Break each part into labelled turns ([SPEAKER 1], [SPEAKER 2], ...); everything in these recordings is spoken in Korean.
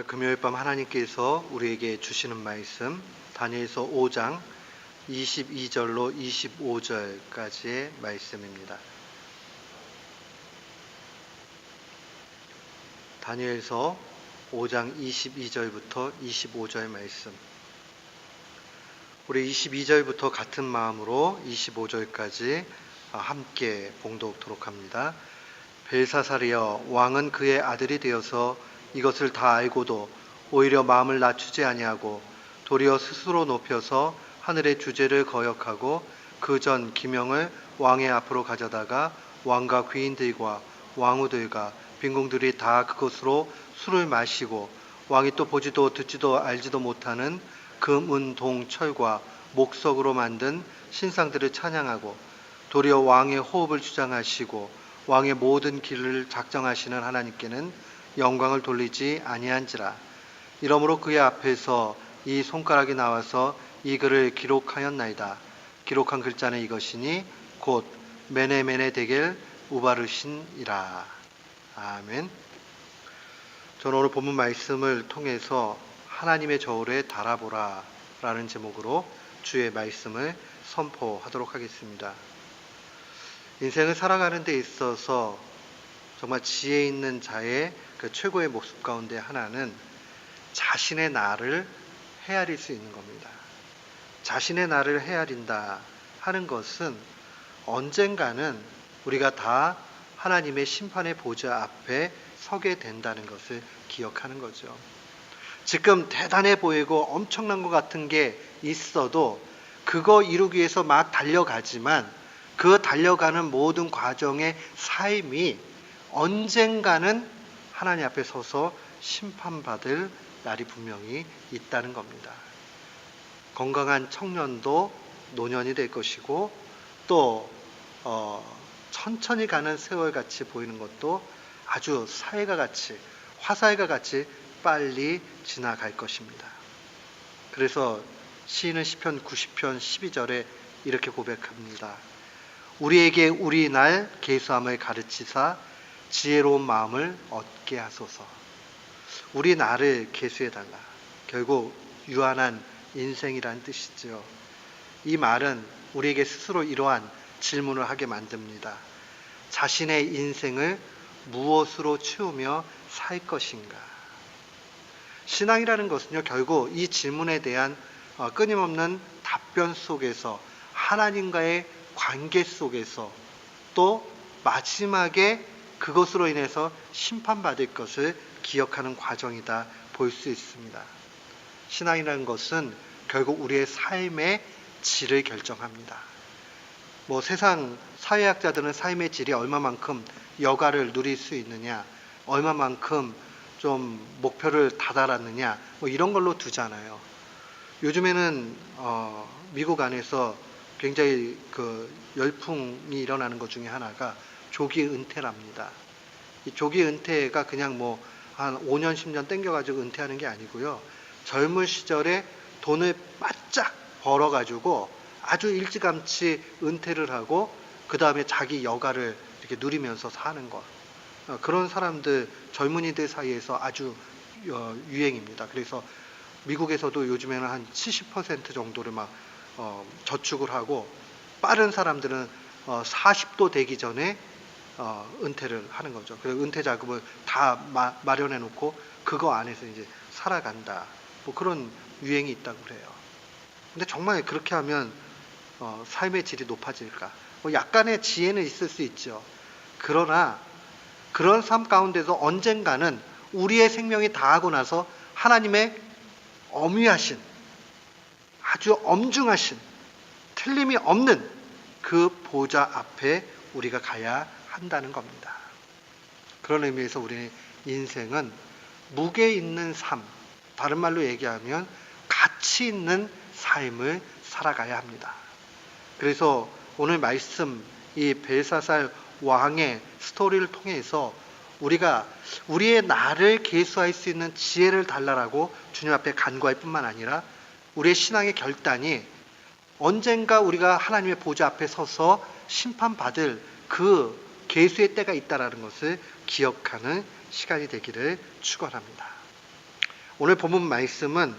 [SPEAKER 1] 오늘 금요일 밤 하나님께서 우리에게 주시는 말씀 다니엘서 5장 22절로 25절까지의 말씀입니다. 다니엘서 5장 22절부터 25절 말씀. 우리 22절부터 같은 마음으로 25절까지 함께 봉독토록 합니다. 벨사살이여, 왕은 그의 아들이 되어서 이것을 다 알고도 오히려 마음을 낮추지 아니하고 도리어 스스로 높여서 하늘의 주제를 거역하고 그 전 기명을 왕의 앞으로 가져다가 왕과 귀인들과 왕후들과 빈궁들이 다 그것으로 술을 마시고 왕이 또 보지도 듣지도 알지도 못하는 금, 은, 동, 철과 목석으로 만든 신상들을 찬양하고 도리어 왕의 호흡을 주장하시고 왕의 모든 길을 작정하시는 하나님께는 영광을 돌리지 아니한지라. 이러므로 그의 앞에서 이 손가락이 나와서 이 글을 기록하였나이다. 기록한 글자는 이것이니 곧 메네메네 데겔 우바르신이라. 아멘. 저는 오늘 본문 말씀을 통해서 하나님의 저울에 달아보라 라는 제목으로 주의 말씀을 선포하도록 하겠습니다. 인생을 살아가는 데 있어서 정말 지혜 있는 자의 그 최고의 모습 가운데 하나는 자신의 나를 헤아릴 수 있는 겁니다. 자신의 나를 헤아린다 하는 것은 언젠가는 우리가 다 하나님의 심판의 보좌 앞에 서게 된다는 것을 기억하는 거죠. 지금 대단해 보이고 엄청난 것 같은 게 있어도 그거 이루기 위해서 막 달려가지만 그 달려가는 모든 과정의 삶이 언젠가는 하나님 앞에 서서 심판받을 날이 분명히 있다는 겁니다. 건강한 청년도 노년이 될 것이고 또 천천히 가는 세월같이 보이는 것도 아주 화살과 같이 빨리 지나갈 것입니다. 그래서 시인은 시편 90편 12절에 이렇게 고백합니다. 우리에게 우리 날 계수함을 가르치사 지혜로운 마음을 얻게 하소서. 우리 나를 계수해달라. 결국 유한한 인생이란 뜻이죠. 이 말은 우리에게 스스로 이러한 질문을 하게 만듭니다. 자신의 인생을 무엇으로 채우며 살 것인가? 신앙이라는 것은요, 결국 이 질문에 대한 끊임없는 답변 속에서 하나님과의 관계 속에서 또 마지막에 그것으로 인해서 심판받을 것을 기억하는 과정이다 볼 수 있습니다. 신앙이라는 것은 결국 우리의 삶의 질을 결정합니다. 세상 사회학자들은 삶의 질이 얼마만큼 여가를 누릴 수 있느냐, 얼마만큼 좀 목표를 다다랐느냐, 이런 걸로 두잖아요. 요즘에는 미국 안에서 굉장히 그 열풍이 일어나는 것 중에 하나가 조기 은퇴랍니다. 이 조기 은퇴가 그냥 한 5년, 10년 땡겨가지고 은퇴하는 게 아니고요. 젊은 시절에 돈을 바짝 벌어가지고 아주 일찌감치 은퇴를 하고 그 다음에 자기 여가를 이렇게 누리면서 사는 것. 그런 사람들, 젊은이들 사이에서 아주 유행입니다. 그래서 미국에서도 요즘에는 한 70% 정도를 저축을 하고 빠른 사람들은 40도 되기 전에 은퇴를 하는 거죠. 그래서 은퇴 자금을 다 마련해 놓고 그거 안에서 이제 살아간다. 그런 유행이 있다고 그래요. 근데 정말 그렇게 하면 삶의 질이 높아질까? 약간의 지혜는 있을 수 있죠. 그러나 그런 삶 가운데서 언젠가는 우리의 생명이 다하고 나서 하나님의 엄위하신, 아주 엄중하신, 틀림이 없는 그 보좌 앞에 우리가 가야 한다는 겁니다. 그런 의미에서 우리의 인생은 무게 있는 삶, 다른 말로 얘기하면 가치 있는 삶을 살아가야 합니다. 그래서 오늘 말씀, 이 벨사살 왕의 스토리를 통해서 우리가 우리의 나를 계수할 수 있는 지혜를 달라라고 주님 앞에 간구할 뿐만 아니라 우리의 신앙의 결단이 언젠가 우리가 하나님의 보좌 앞에 서서 심판받을 그 계수의 때가 있다라는 것을 기억하는 시간이 되기를 축원합니다. 오늘 본문 말씀은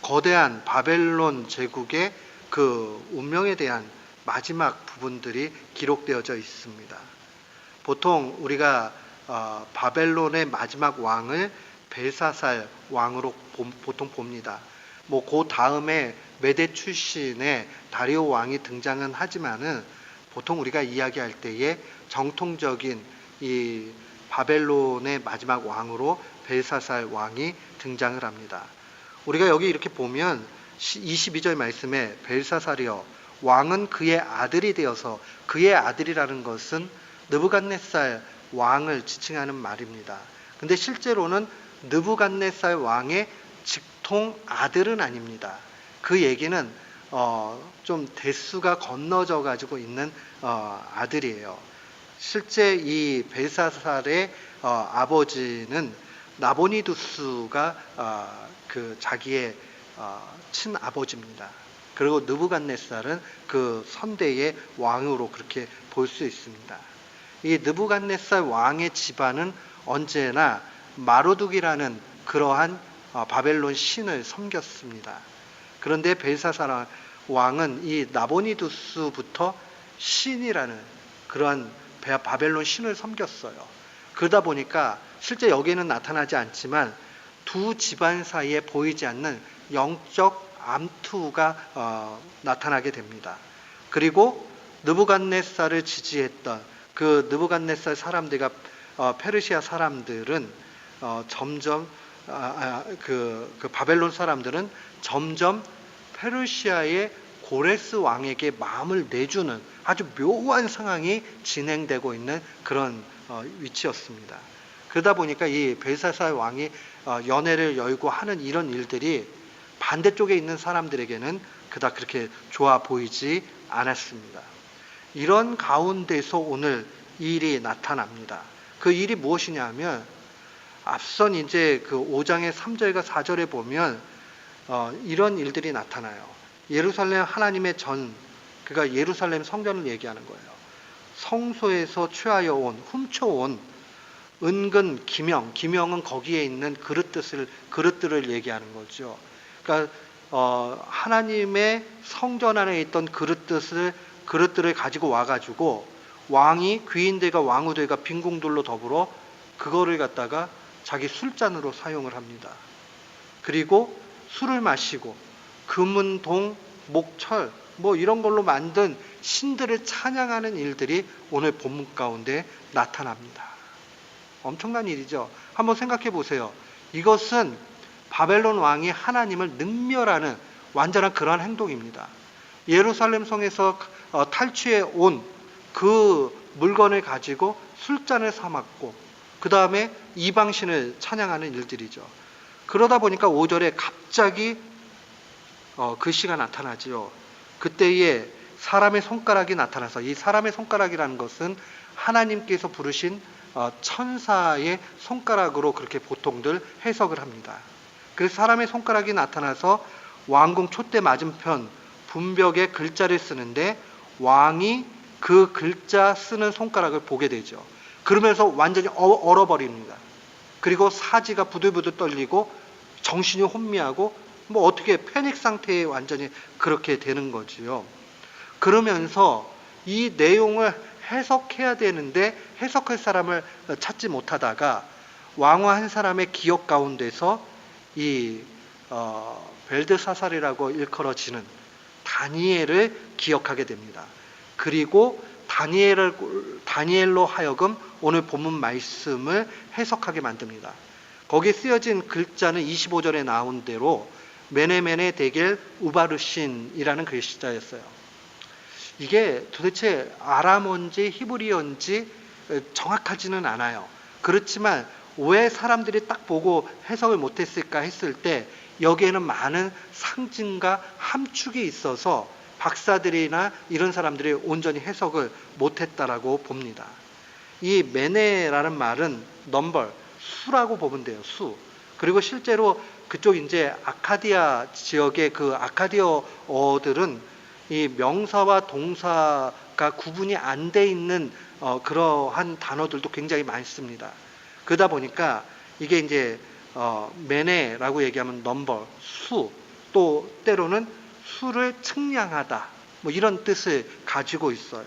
[SPEAKER 1] 거대한 바벨론 제국의 그 운명에 대한 마지막 부분들이 기록되어져 있습니다. 보통 우리가 바벨론의 마지막 왕을 벨사살 왕으로 보통 봅니다. 그 다음에 메대 출신의 다리오 왕이 등장은 하지만은 보통 우리가 이야기할 때에 정통적인 이 바벨론의 마지막 왕으로 벨사살 왕이 등장을 합니다. 우리가 여기 이렇게 보면 22절 말씀에 벨사살이여 왕은 그의 아들이 되어서, 그의 아들이라는 것은 느부갓네살 왕을 지칭하는 말입니다. 근데 실제로는 느부갓네살 왕의 직통 아들은 아닙니다. 그 얘기는 좀 대수가 건너져 가지고 있는 아들이에요. 실제 이 벨사살의 아버지는 나보니두스가 그 자기의 친아버지입니다. 그리고 느부갓네살은 그 선대의 왕으로 그렇게 볼 수 있습니다. 이 느부갓네살 왕의 집안은 언제나 마르둑이라는 그러한 바벨론 신을 섬겼습니다. 그런데 벨사살 왕은 이 나보니두스부터 신이라는 그러한 바벨론 신을 섬겼어요. 그러다 보니까 실제 여기에는 나타나지 않지만 두 집안 사이에 보이지 않는 영적 암투가 나타나게 됩니다. 그리고 느부갓네살을 지지했던 그 느부갓네살 사람들과 페르시아 사람들은 점점 그 바벨론 사람들은 점점 페르시아의 고레스 왕에게 마음을 내주는 아주 묘한 상황이 진행되고 있는 그런 위치였습니다. 그러다 보니까 이 벨사살 왕이 연회를 열고 하는 이런 일들이 반대쪽에 있는 사람들에게는 그닥 그렇게 좋아 보이지 않았습니다. 이런 가운데서 오늘 이 일이 나타납니다. 그 일이 무엇이냐면 앞선 이제 그 5장의 3절과 4절에 보면 이런 일들이 나타나요. 예루살렘 하나님의 그러니까 예루살렘 성전을 얘기하는 거예요. 성소에서 취하여 훔쳐온 은근 기명은 거기에 있는 그릇들을 얘기하는 거죠. 그러니까 하나님의 성전 안에 있던 그릇들을 가지고 와가지고 왕이 귀인들과 왕후들과 빈궁들로 더불어 그거를 갖다가 자기 술잔으로 사용을 합니다. 그리고 술을 마시고 금은동 목철 이런 걸로 만든 신들을 찬양하는 일들이 오늘 본문 가운데 나타납니다. 엄청난 일이죠. 한번 생각해 보세요. 이것은 바벨론 왕이 하나님을 능멸하는 완전한 그러한 행동입니다. 예루살렘 성에서 탈취해 온 그 물건을 가지고 술잔을 삼았고 그 다음에 이방신을 찬양하는 일들이죠. 그러다 보니까 5절에 갑자기 글씨가 나타나지요. 그때에 사람의 손가락이 나타나서, 이 사람의 손가락이라는 것은 하나님께서 부르신 천사의 손가락으로 그렇게 보통들 해석을 합니다. 그 사람의 손가락이 나타나서 왕궁 촛대 맞은편 분벽에 글자를 쓰는데 왕이 그 글자 쓰는 손가락을 보게 되죠. 그러면서 완전히 얼어버립니다. 그리고 사지가 부들부들 떨리고 정신이 혼미하고 어떻게 패닉 상태에 완전히 그렇게 되는 거지요. 그러면서 이 내용을 해석해야 되는데 해석할 사람을 찾지 못하다가 왕화 한 사람의 기억 가운데서 이 벨드사살이라고 일컬어지는 다니엘을 기억하게 됩니다. 그리고 다니엘로 하여금 오늘 본문 말씀을 해석하게 만듭니다. 거기에 쓰여진 글자는 25절에 나온 대로 메네메네 데겔 우바르신이라는 글자였어요. 이게 도대체 아람어인지 히브리어인지 정확하지는 않아요. 그렇지만 왜 사람들이 딱 보고 해석을 못했을까 했을 때 여기에는 많은 상징과 함축이 있어서 박사들이나 이런 사람들이 온전히 해석을 못했다라고 봅니다. 이 메네라는 말은 넘버, 수라고 보면 돼요. 수. 그리고 실제로 그쪽 이제 아카디아 지역의 그 아카디어어들은 이 명사와 동사가 구분이 안 돼 있는 그러한 단어들도 굉장히 많습니다. 그러다 보니까 이게 이제 메네라고 얘기하면 넘버, 수, 또 때로는 수를 측량하다, 뭐 이런 뜻을 가지고 있어요.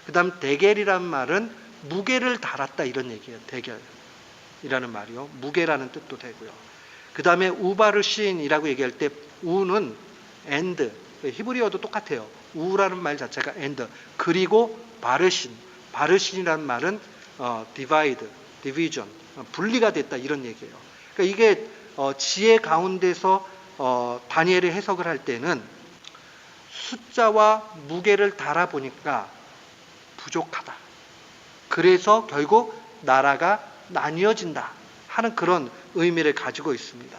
[SPEAKER 1] 그 다음 데겔이란 말은 무게를 달았다 이런 얘기예요. 데겔이라는 말이요. 무게라는 뜻도 되고요. 그 다음에 우바르신이라고 얘기할 때 우는 and, 히브리어도 똑같아요. 우라는 말 자체가 and, 그리고 바르신이라는 말은 divide, division, 분리가 됐다 이런 얘기예요. 그러니까 이게 지혜 가운데서 다니엘이 해석을 할 때는 숫자와 무게를 달아보니까 부족하다. 그래서 결국 나라가 나뉘어진다 하는 그런 의미를 가지고 있습니다.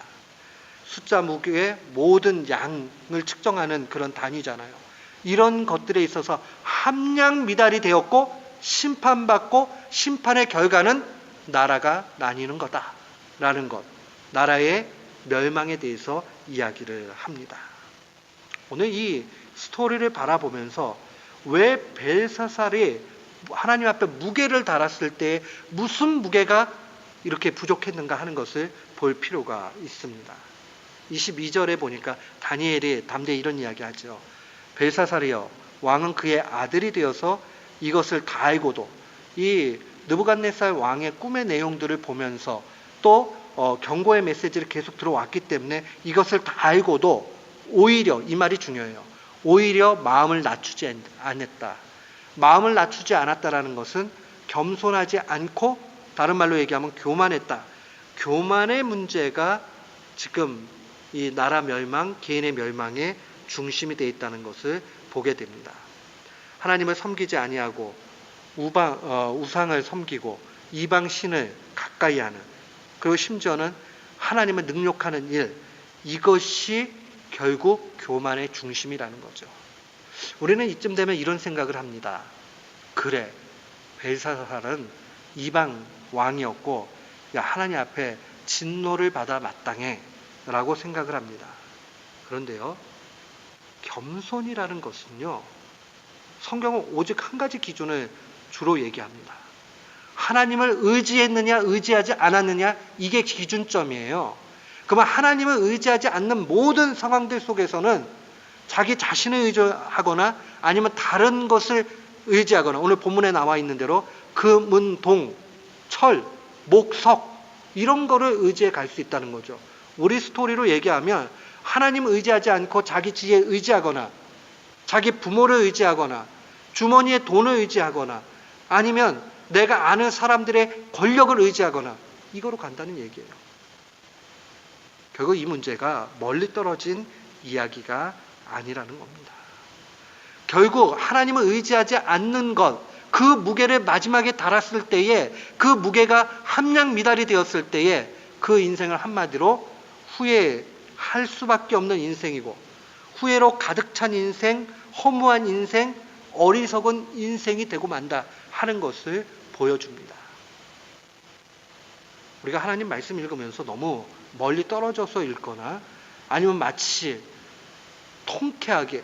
[SPEAKER 1] 숫자, 무게, 모든 양을 측정하는 그런 단위잖아요. 이런 것들에 있어서 함량 미달이 되었고 심판받고 심판의 결과는 나라가 나뉘는 거다라는 것, 나라의 멸망에 대해서 이야기를 합니다. 오늘 이 스토리를 바라보면서 왜 벨사살이 하나님 앞에 무게를 달았을 때 무슨 무게가 이렇게 부족했는가 하는 것을 볼 필요가 있습니다. 22절에 보니까 다니엘이 담대히 이런 이야기 하죠. 벨사살이여, 왕은 그의 아들이 되어서 이것을 다 알고도, 이 느부갓네살 왕의 꿈의 내용들을 보면서 또 경고의 메시지를 계속 들어왔기 때문에 이것을 다 알고도 오히려, 이 말이 중요해요, 오히려 마음을 낮추지 않았다. 마음을 낮추지 않았다라는 것은 겸손하지 않고, 다른 말로 얘기하면 교만했다. 교만의 문제가 지금 이 나라 멸망, 개인의 멸망의 중심이 되어 있다는 것을 보게 됩니다. 하나님을 섬기지 아니하고 우상을 섬기고 이방 신을 가까이 하는, 그리고 심지어는 하나님을 능욕하는 일, 이것이 결국 교만의 중심이라는 거죠. 우리는 이쯤 되면 이런 생각을 합니다. 그래, 벨사살은 이방 왕이었고 하나님 앞에 진노를 받아 마땅해 라고 생각을 합니다. 그런데요, 겸손이라는 것은요, 성경은 오직 한 가지 기준을 주로 얘기합니다. 하나님을 의지했느냐 의지하지 않았느냐, 이게 기준점이에요. 그러면 하나님을 의지하지 않는 모든 상황들 속에서는 자기 자신을 의지하거나 아니면 다른 것을 의지하거나, 오늘 본문에 나와 있는 대로 금, 동, 철, 목, 석, 이런 거를 의지해 갈 수 있다는 거죠. 우리 스토리로 얘기하면 하나님을 의지하지 않고 자기 지혜에 의지하거나 자기 부모를 의지하거나 주머니에 돈을 의지하거나 아니면 내가 아는 사람들의 권력을 의지하거나, 이거로 간다는 얘기예요. 결국 이 문제가 멀리 떨어진 이야기가 아니라는 겁니다. 결국 하나님을 의지하지 않는 것, 그 무게를 마지막에 달았을 때에, 그 무게가 함량 미달이 되었을 때에 그 인생을 한마디로 후회할 수밖에 없는 인생이고, 후회로 가득 찬 인생, 허무한 인생, 어리석은 인생이 되고 만다 하는 것을 보여줍니다. 우리가 하나님 말씀 읽으면서 너무 멀리 떨어져서 읽거나 아니면 마치 통쾌하게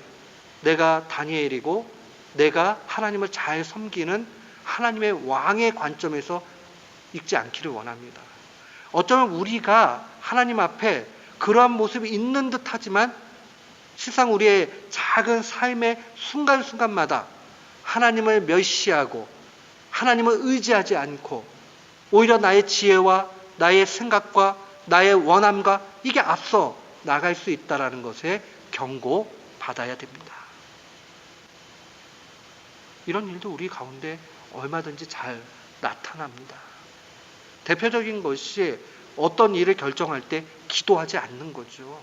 [SPEAKER 1] 내가 다니엘이고 내가 하나님을 잘 섬기는 하나님의 왕의 관점에서 읽지 않기를 원합니다. 어쩌면 우리가 하나님 앞에 그러한 모습이 있는 듯 하지만 실상 우리의 작은 삶의 순간순간마다 하나님을 멸시하고 하나님을 의지하지 않고 오히려 나의 지혜와 나의 생각과 나의 원함과 이게 앞서 나갈 수 있다는 것에 경고받아야 됩니다. 이런 일도 우리 가운데 얼마든지 잘 나타납니다. 대표적인 것이 어떤 일을 결정할 때 기도하지 않는 거죠.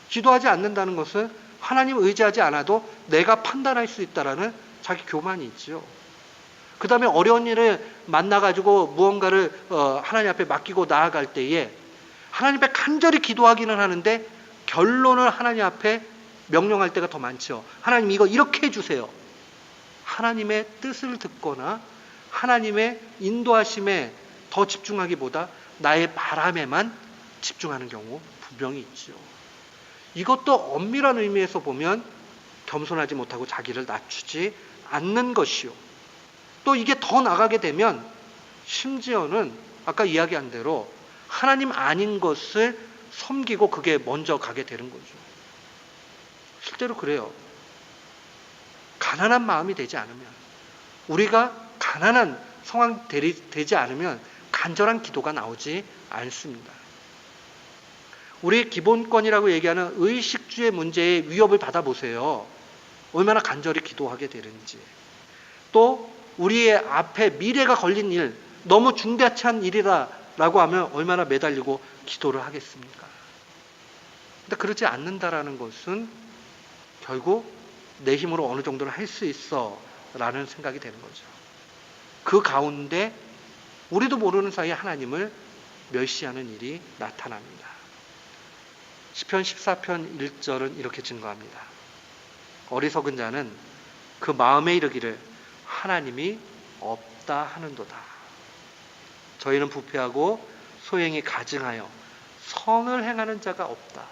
[SPEAKER 1] 기도하지 않는다는 것은 하나님을 의지하지 않아도 내가 판단할 수 있다라는 자기 교만이 있죠. 그 다음에 어려운 일을 만나가지고 무언가를 하나님 앞에 맡기고 나아갈 때에 하나님 앞에 간절히 기도하기는 하는데 결론을 하나님 앞에 명령할 때가 더 많죠. 하나님 이거 이렇게 해주세요. 하나님의 뜻을 듣거나 하나님의 인도하심에 더 집중하기보다 나의 바람에만 집중하는 경우 분명히 있죠. 이것도 엄밀한 의미에서 보면 겸손하지 못하고 자기를 낮추지 않는 것이요. 또 이게 더 나가게 되면 심지어는 아까 이야기한 대로 하나님 아닌 것을 섬기고 그게 먼저 가게 되는 거죠. 실제로 그래요. 가난한 마음이 되지 않으면, 우리가 가난한 상황 되지 않으면 간절한 기도가 나오지 않습니다. 우리 기본권이라고 얘기하는 의식주의 문제의 위협을 받아보세요. 얼마나 간절히 기도하게 되는지. 또 우리의 앞에 미래가 걸린 일, 너무 중대한 일이라고 하면 얼마나 매달리고 기도를 하겠습니까? 근데 그러지 않는다라는 것은 결국 내 힘으로 어느 정도는 할 수 있어 라는 생각이 되는 거죠. 그 가운데 우리도 모르는 사이에 하나님을 멸시하는 일이 나타납니다. 시편 14편 1절은 이렇게 증거합니다. 어리석은 자는 그 마음에 이르기를 하나님이 없다 하는도다. 저희는 부패하고 소행이 가증하여 선을 행하는 자가 없다.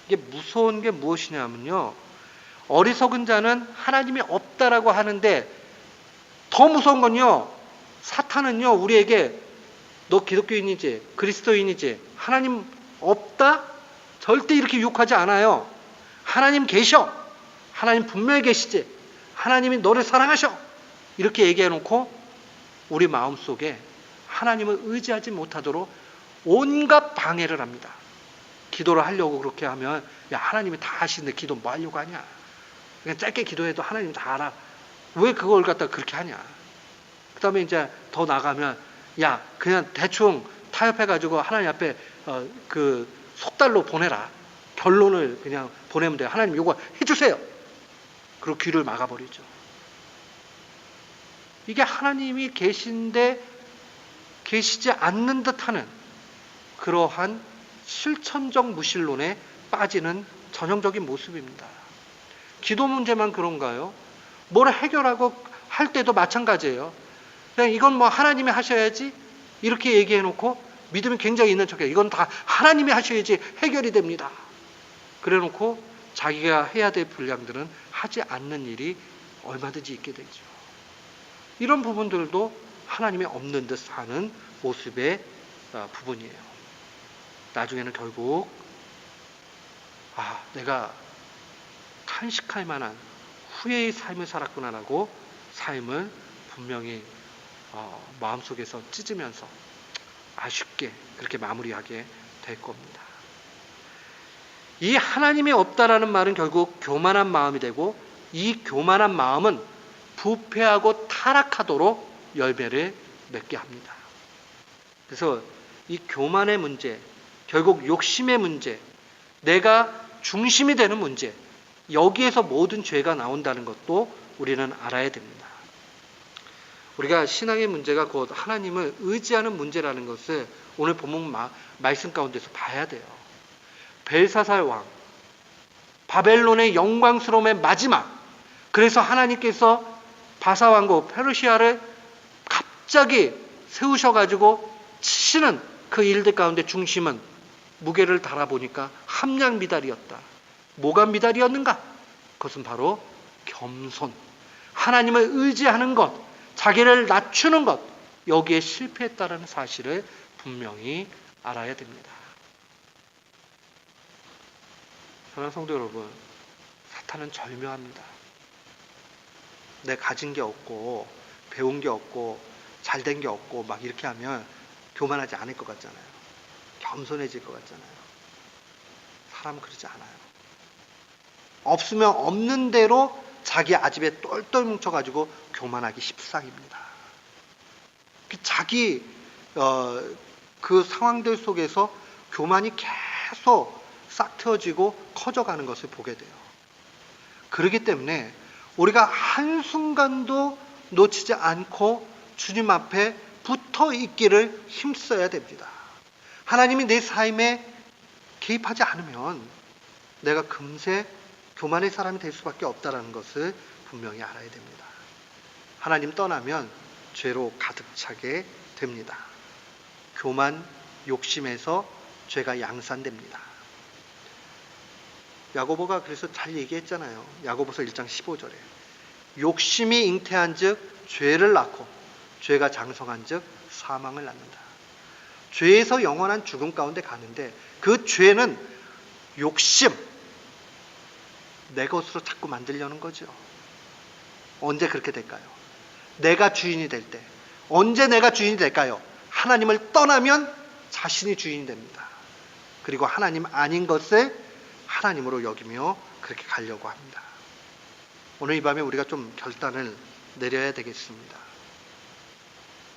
[SPEAKER 1] 이게 무서운 게 무엇이냐면요, 어리석은 자는 하나님이 없다라고 하는데 더 무서운 건요, 사탄은요 우리에게 너 기독교인이지 그리스도인이지 하나님 없다? 절대 이렇게 유혹하지 않아요. 하나님 계셔. 하나님 분명히 계시지. 하나님이 너를 사랑하셔. 이렇게 얘기해 놓고 우리 마음속에 하나님을 의지하지 못하도록 온갖 방해를 합니다. 기도를 하려고 그렇게 하면, 야, 하나님이 다 아시는데 기도 뭐 하려고 하냐. 그냥 짧게 기도해도 하나님 다 알아. 왜 그걸 갖다 그렇게 하냐. 그 다음에 이제 더 나가면, 야, 그냥 대충 타협해가지고 하나님 앞에 그 속달로 보내라. 결론을 그냥 보내면 돼요. 하나님 이거 해주세요. 그리고 귀를 막아버리죠. 이게 하나님이 계신데 계시지 않는 듯하는 그러한 실천적 무신론에 빠지는 전형적인 모습입니다. 기도 문제만 그런가요? 뭘 해결하고 할 때도 마찬가지예요. 그냥 이건 뭐 하나님이 하셔야지 이렇게 얘기해 놓고 믿음이 굉장히 있는 척해요. 이건 다 하나님이 하셔야지 해결이 됩니다. 그래 놓고 자기가 해야 될 분량들은 하지 않는 일이 얼마든지 있게 되죠. 이런 부분들도 하나님이 없는 듯 사는 모습의 부분이에요. 나중에는 결국 내가 탄식할 만한 후회의 삶을 살았구나라고 삶을 분명히 마음속에서 찢으면서 아쉽게 그렇게 마무리하게 될 겁니다. 이 하나님이 없다라는 말은 결국 교만한 마음이 되고, 이 교만한 마음은 부패하고 타락하도록 열매를 맺게 합니다. 그래서 이 교만의 문제, 결국 욕심의 문제, 내가 중심이 되는 문제, 여기에서 모든 죄가 나온다는 것도 우리는 알아야 됩니다. 우리가 신앙의 문제가 곧 하나님을 의지하는 문제라는 것을 오늘 본문 말씀 가운데서 봐야 돼요. 벨사살 왕, 바벨론의 영광스러움의 마지막, 그래서 하나님께서 바사 왕국 페르시아를 갑자기 세우셔가지고 치시는 그 일들 가운데 중심은 무게를 달아보니까 함량 미달이었다. 뭐가 미달이었는가? 그것은 바로 겸손, 하나님을 의지하는 것, 자기를 낮추는 것, 여기에 실패했다는 사실을 분명히 알아야 됩니다. 사랑하는 성도 여러분, 사탄은 절묘합니다. 내 가진 게 없고 배운 게 없고 잘된 게 없고 막 이렇게 하면 교만하지 않을 것 같잖아요. 겸손해질 것 같잖아요. 사람은 그러지 않아요. 없으면 없는 대로 자기 아집에 똘똘 뭉쳐가지고 교만하기 십상입니다. 자기 그 상황들 속에서 교만이 계속 싹 트어지고 커져가는 것을 보게 돼요. 그렇기 때문에 우리가 한순간도 놓치지 않고 주님 앞에 붙어 있기를 힘써야 됩니다. 하나님이 내 삶에 개입하지 않으면 내가 금세 교만의 사람이 될 수밖에 없다는 것을 분명히 알아야 됩니다. 하나님 떠나면 죄로 가득 차게 됩니다. 교만, 욕심에서 죄가 양산됩니다. 야고보가 그래서 잘 얘기했잖아요. 야고보서 1장 15절에 욕심이 잉태한 즉 죄를 낳고 죄가 장성한 즉 사망을 낳는다. 죄에서 영원한 죽음 가운데 가는데 그 죄는 욕심, 내 것으로 자꾸 만들려는 거죠. 언제 그렇게 될까요? 내가 주인이 될 때. 언제 내가 주인이 될까요? 하나님을 떠나면 자신이 주인이 됩니다. 그리고 하나님 아닌 것을 하나님으로 여기며 그렇게 가려고 합니다. 오늘 이 밤에 우리가 좀 결단을 내려야 되겠습니다.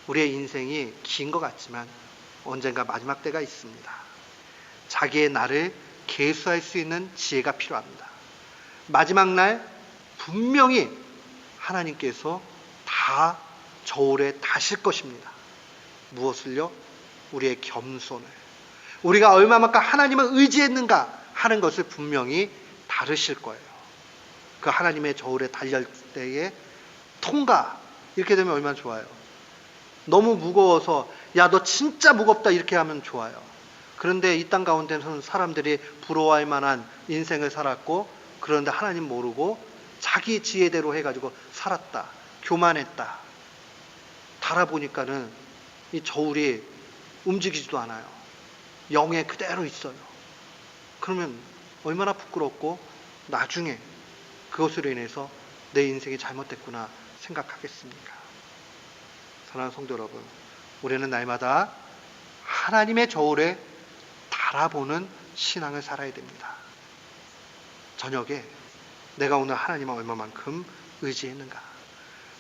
[SPEAKER 1] 우리의 인생이 긴 것 같지만 언젠가 마지막 때가 있습니다. 자기의 날을 계수할 수 있는 지혜가 필요합니다. 마지막 날 분명히 하나님께서 다 저울에 다실 것입니다. 무엇을요? 우리의 겸손을. 우리가 얼마만큼 하나님을 의지했는가 하는 것을 분명히 다루실 거예요. 그 하나님의 저울에 달릴 때에 통과, 이렇게 되면 얼마나 좋아요. 너무 무거워서 야 너 진짜 무겁다 이렇게 하면 좋아요. 그런데 이 땅 가운데서는 사람들이 부러워할 만한 인생을 살았고, 그런데 하나님 모르고 자기 지혜대로 해가지고 살았다, 교만했다. 달아보니까는 이 저울이 움직이지도 않아요. 영에 그대로 있어요. 그러면 얼마나 부끄럽고 나중에 그것으로 인해서 내 인생이 잘못됐구나 생각하겠습니까? 사랑하는 성도 여러분, 우리는 날마다 하나님의 저울에 달아보는 신앙을 살아야 됩니다. 저녁에 내가 오늘 하나님을 얼마만큼 의지했는가,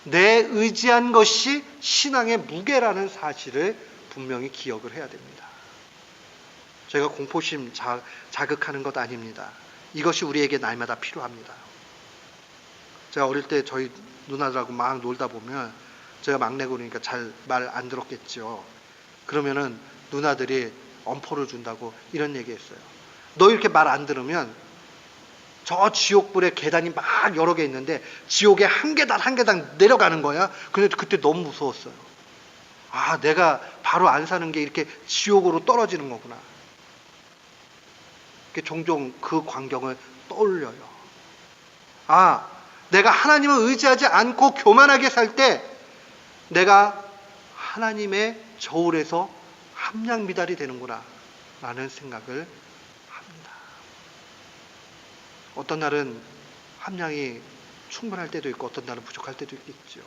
[SPEAKER 1] 내 의지한 것이 신앙의 무게라는 사실을 분명히 기억을 해야 됩니다. 저희가 공포심 자극하는 것 아닙니다. 이것이 우리에게 날마다 필요합니다. 제가 어릴 때 저희 누나들하고 막 놀다 보면, 제가 막내고 그러니까 잘 말 안 들었겠죠. 그러면은 누나들이 엄포를 준다고 이런 얘기 했어요. 너 이렇게 말 안 들으면 저 지옥불에 계단이 막 여러 개 있는데 지옥에 한 계단 한 계단 내려가는 거야. 근데 그때 너무 무서웠어요. 아, 내가 바로 안 사는 게 이렇게 지옥으로 떨어지는 거구나. 종종 그 광경을 떠올려요. 아, 내가 하나님을 의지하지 않고 교만하게 살 때 내가 하나님의 저울에서 함량미달이 되는구나 라는 생각을 합니다. 어떤 날은 함량이 충분할 때도 있고 어떤 날은 부족할 때도 있겠죠.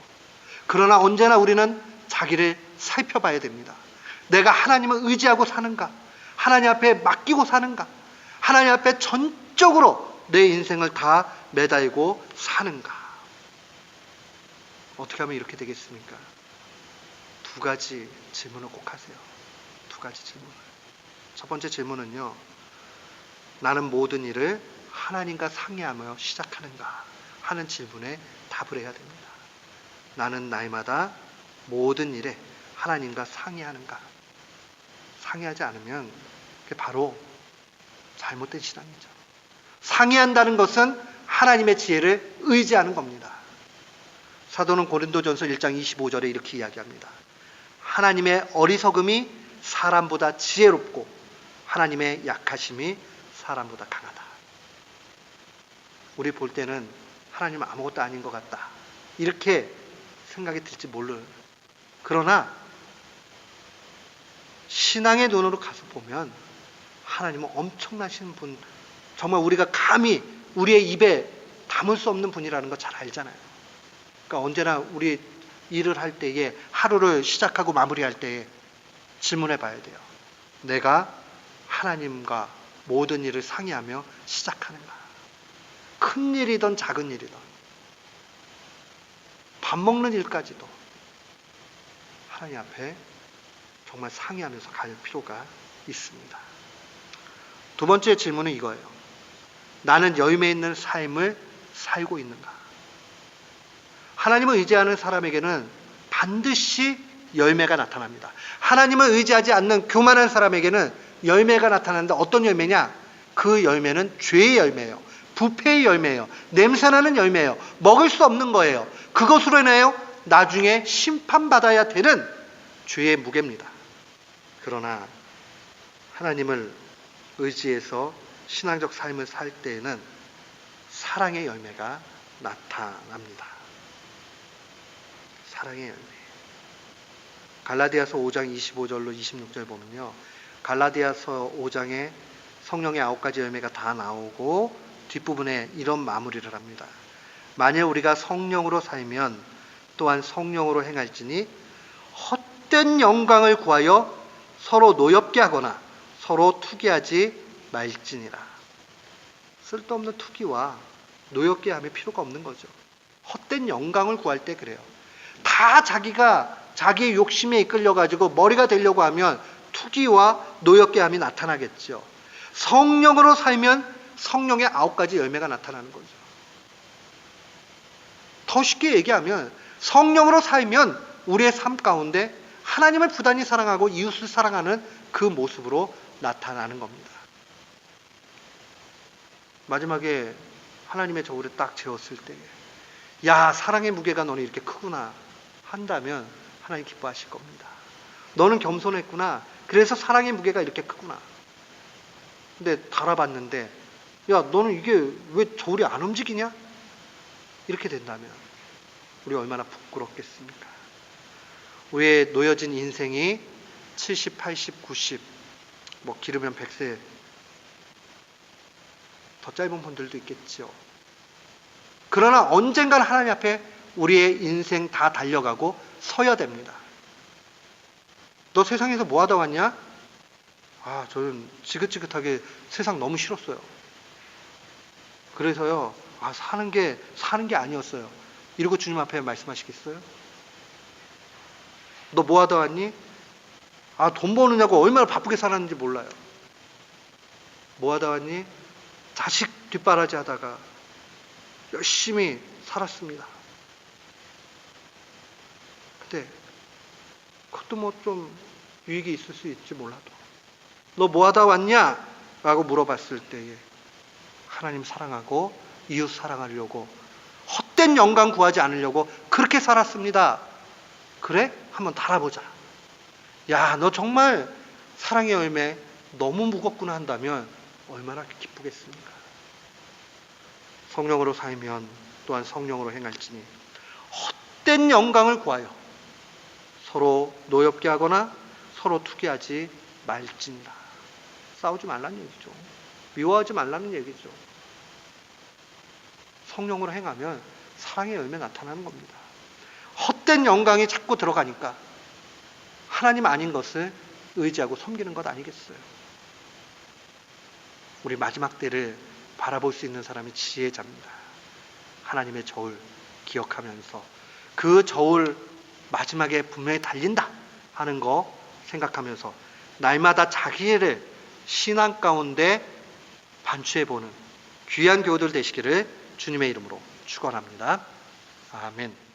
[SPEAKER 1] 그러나 언제나 우리는 자기를 살펴봐야 됩니다. 내가 하나님을 의지하고 사는가, 하나님 앞에 맡기고 사는가, 하나님 앞에 전적으로 내 인생을 다 매달고 사는가. 어떻게 하면 이렇게 되겠습니까? 두 가지 질문을 꼭 하세요. 두 가지 질문을. 첫 번째 질문은요, 나는 모든 일을 하나님과 상의하며 시작하는가 하는 질문에 답을 해야 됩니다. 나는 날마다 모든 일에 하나님과 상의하는가. 상의하지 않으면 그게 바로 잘못된 신앙이죠. 상의한다는 것은 하나님의 지혜를 의지하는 겁니다. 사도는 고린도전서 1장 25절에 이렇게 이야기합니다. 하나님의 어리석음이 사람보다 지혜롭고 하나님의 약하심이 사람보다 강하다. 우리 볼 때는 하나님은 아무것도 아닌 것 같다, 이렇게 생각이 들지 몰라요. 그러나 신앙의 눈으로 가서 보면 하나님은 엄청나신 분, 정말 우리가 감히 우리의 입에 담을 수 없는 분이라는 거 잘 알잖아요. 그러니까 언제나 우리 일을 할 때에, 하루를 시작하고 마무리할 때에 질문해 봐야 돼요. 내가 하나님과 모든 일을 상의하며 시작하는가. 큰 일이든 작은 일이든, 밥 먹는 일까지도 하나님 앞에 정말 상의하면서 갈 필요가 있습니다. 두 번째 질문은 이거예요. 나는 열매 있는 삶을 살고 있는가. 하나님을 의지하는 사람에게는 반드시 열매가 나타납니다. 하나님을 의지하지 않는 교만한 사람에게는 열매가 나타나는데 어떤 열매냐? 그 열매는 죄의 열매예요. 부패의 열매예요. 냄새나는 열매예요. 먹을 수 없는 거예요. 그것으로 인하여 나중에 심판받아야 되는 죄의 무게입니다. 그러나 하나님을 의지해서 신앙적 삶을 살 때에는 사랑의 열매가 나타납니다. 사랑의 열매. 갈라디아서 5장 25절로 26절 보면요. 갈라디아서 5장에 성령의 9가지 열매가 다 나오고 뒷부분에 이런 마무리를 합니다. 만일 우리가 성령으로 살면 또한 성령으로 행할지니 헛된 영광을 구하여 서로 노엽게 하거나 서로 투기하지 말지니라. 쓸데없는 투기와 노엽게 함이 필요가 없는 거죠. 헛된 영광을 구할 때 그래요. 다 자기가 자기의 욕심에 이끌려가지고 머리가 되려고 하면 투기와 노엽게 함이 나타나겠죠. 성령으로 살면 성령의 9가지 열매가 나타나는 거죠. 더 쉽게 얘기하면 성령으로 살면 우리의 삶 가운데 하나님을 부단히 사랑하고 이웃을 사랑하는 그 모습으로 나타나는 겁니다. 마지막에 하나님의 저울에 딱 재었을 때, 야, 사랑의 무게가 너는 이렇게 크구나 한다면 하나님 기뻐하실 겁니다. 너는 겸손했구나. 그래서 사랑의 무게가 이렇게 크구나. 근데 달아봤는데, 야, 너는 이게 왜 저울이 안 움직이냐? 이렇게 된다면 우리 얼마나 부끄럽겠습니까? 우리의 놓여진 인생이 70, 80, 90, 길으면 100세 더 짧은 분들도 있겠죠. 그러나 언젠간 하나님 앞에 우리의 인생 다 달려가고 서야 됩니다. 너 세상에서 뭐 하다 왔냐? 저는 지긋지긋하게 세상 너무 싫었어요. 그래서요, 사는 게 아니었어요. 이러고 주님 앞에 말씀하시겠어요? 너 뭐 하다 왔니? 돈 버느냐고 얼마나 바쁘게 살았는지 몰라요. 뭐 하다 왔니? 자식 뒷바라지 하다가 열심히 살았습니다. 근데 그것도 좀 유익이 있을 수 있지 몰라도 너 뭐 하다 왔냐? 라고 물어봤을 때에 하나님 사랑하고 이웃 사랑하려고 헛된 영광 구하지 않으려고 그렇게 살았습니다. 그래? 한번 달아보자. 야, 너 정말 사랑의 열매 너무 무겁구나 한다면 얼마나 기쁘겠습니까? 성령으로 살면 또한 성령으로 행할지니 헛된 영광을 구하여 서로 노엽게 하거나 서로 투기하지 말지니라. 싸우지 말라는 얘기죠. 미워하지 말라는 얘기죠. 성령으로 행하면 사랑의 열매 나타나는 겁니다. 헛된 영광이 자꾸 들어가니까 하나님 아닌 것을 의지하고 섬기는 것 아니겠어요? 우리 마지막 때를 바라볼 수 있는 사람이 지혜자입니다. 하나님의 저울 기억하면서 그 저울 마지막에 분명히 달린다 하는 거 생각하면서 날마다 자기를 신앙 가운데 반추해보는 귀한 교우들 되시기를 주님의 이름으로 축원합니다. 아멘.